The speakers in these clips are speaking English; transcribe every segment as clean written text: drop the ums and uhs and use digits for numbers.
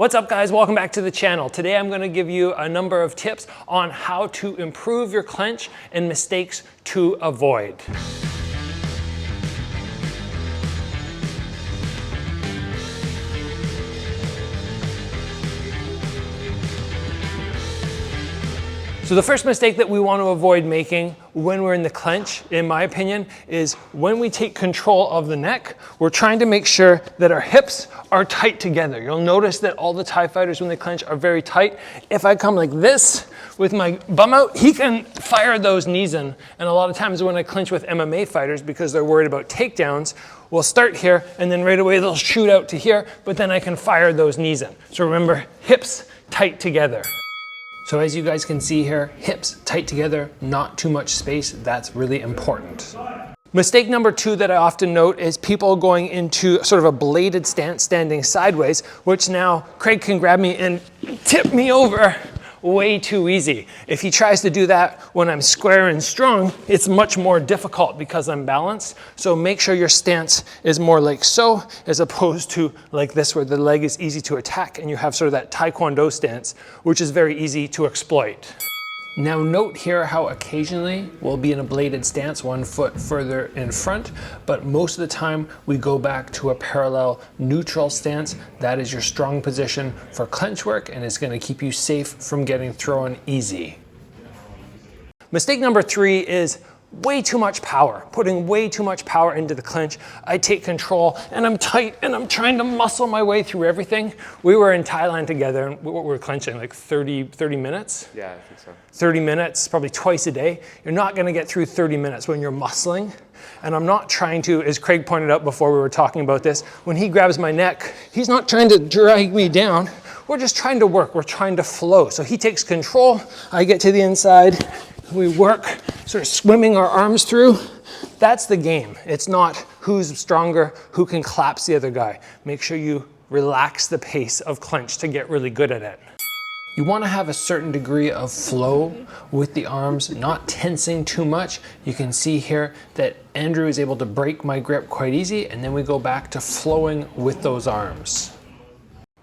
What's up guys, welcome back to the channel. Today I'm going to give you a number of tips on how to improve your clinch and mistakes to avoid. So the first mistake that we want to avoid making when we're in the clinch, in my opinion, is when we take control of the neck, we're trying to make sure that our hips are tight together. You'll notice that all the Thai fighters when they clinch are very tight. If I come like this with my bum out, he can fire those knees in. And a lot of times when I clinch with MMA fighters, because they're worried about takedowns, we'll start here and then right away they'll shoot out to here, but then I can fire those knees in. So remember, hips tight together. So as you guys can see here, hips tight together, not too much space. That's really important. Mistake number two that I often note is people going into sort of a bladed stance, standing sideways, which now Craig can grab me and tip me over way too easy. If he tries to do that when I'm square and strong, it's much more difficult because I'm balanced. So make sure your stance is more like so, as opposed to like this, where the leg is easy to attack and you have sort of that Taekwondo stance, which is very easy to exploit. Now note here how occasionally we'll be in a bladed stance, 1 foot further in front, but most of the time we go back to a parallel neutral stance. That is your strong position for clinch work and it's going to keep you safe from getting thrown easy. Mistake number three is way too much power, putting way too much power into the clinch. I take control and I'm tight and I'm trying to muscle my way through everything. We were in Thailand together and we were clinching like 30 minutes. Yeah, I think so. 30 minutes, probably twice a day. You're not gonna get through 30 minutes when you're muscling. And I'm not trying to, as Craig pointed out before we were talking about this, when he grabs my neck, he's not trying to drag me down. We're just trying to work, we're trying to flow. So he takes control, I get to the inside, we work, sort of swimming our arms through. That's the game. It's not who's stronger, who can collapse the other guy. Make sure you relax the pace of clinch to get really good at it. You want to have a certain degree of flow with the arms, not tensing too much. You can see here that Andrew is able to break my grip quite easy, and then we go back to flowing with those arms.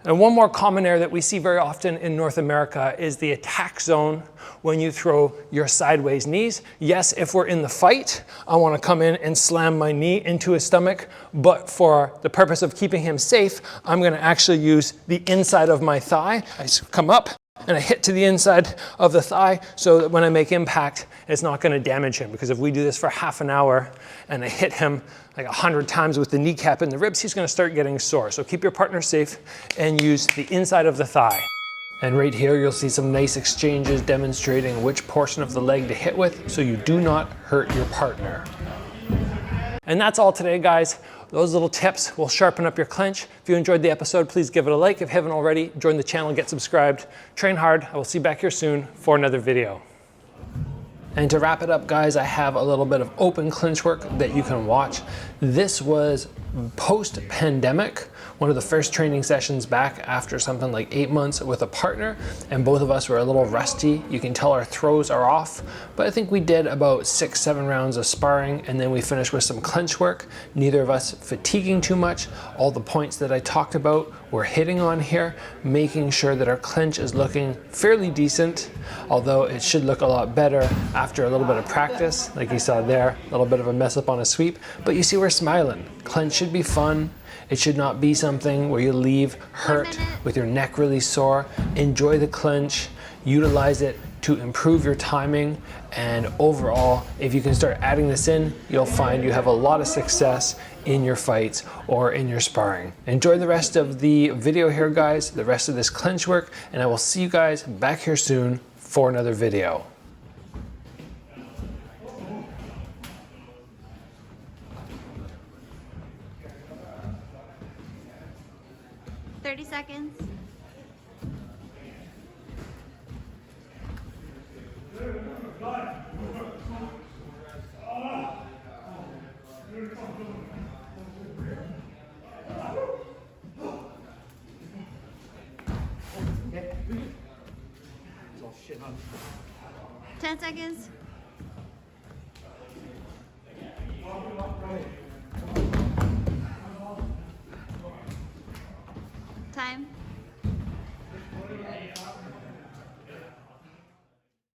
And one more common error that we see very often in North America is the attack zone when you throw your sideways knees. Yes, if we're in the fight, I want to come in and slam my knee into his stomach, but for the purpose of keeping him safe, I'm going to actually use the inside of my thigh. I come up and I hit to the inside of the thigh so that when I make impact, it's not going to damage him. Because if we do this for half an hour and I hit him like 100 times with the kneecap and the ribs, he's going to start getting sore. So keep your partner safe and use the inside of the thigh. And right here, you'll see some nice exchanges demonstrating which portion of the leg to hit with so you do not hurt your partner. And that's all today, guys. Those little tips will sharpen up your clinch. If you enjoyed the episode, please give it a like. If you haven't already, join the channel, get subscribed, train hard. I will see you back here soon for another video. And to wrap it up, guys, I have a little bit of open clinch work that you can watch. This was post-pandemic, one of the first training sessions back after something like 8 months with a partner, and both of us were a little rusty. You can tell our throws are off, but I think we did about 6-7 rounds of sparring, and then we finished with some clinch work. Neither of us fatiguing too much. All the points that I talked about we're hitting on here, making sure that our clinch is looking fairly decent, although it should look a lot better after a little bit of practice. Like you saw there, a little bit of a mess up on a sweep, but you see we're smiling. Clinch should be fun. It should not be something where you leave hurt with your neck really sore. Enjoy the clinch, utilize it to improve your timing, and overall, if you can start adding this in, you'll find you have a lot of success in your fights or in your sparring. Enjoy the rest of the video here, guys, the rest of this clinch work, and I will see you guys back here soon for another video. Seconds. It's all shit, huh? 10 seconds. Time.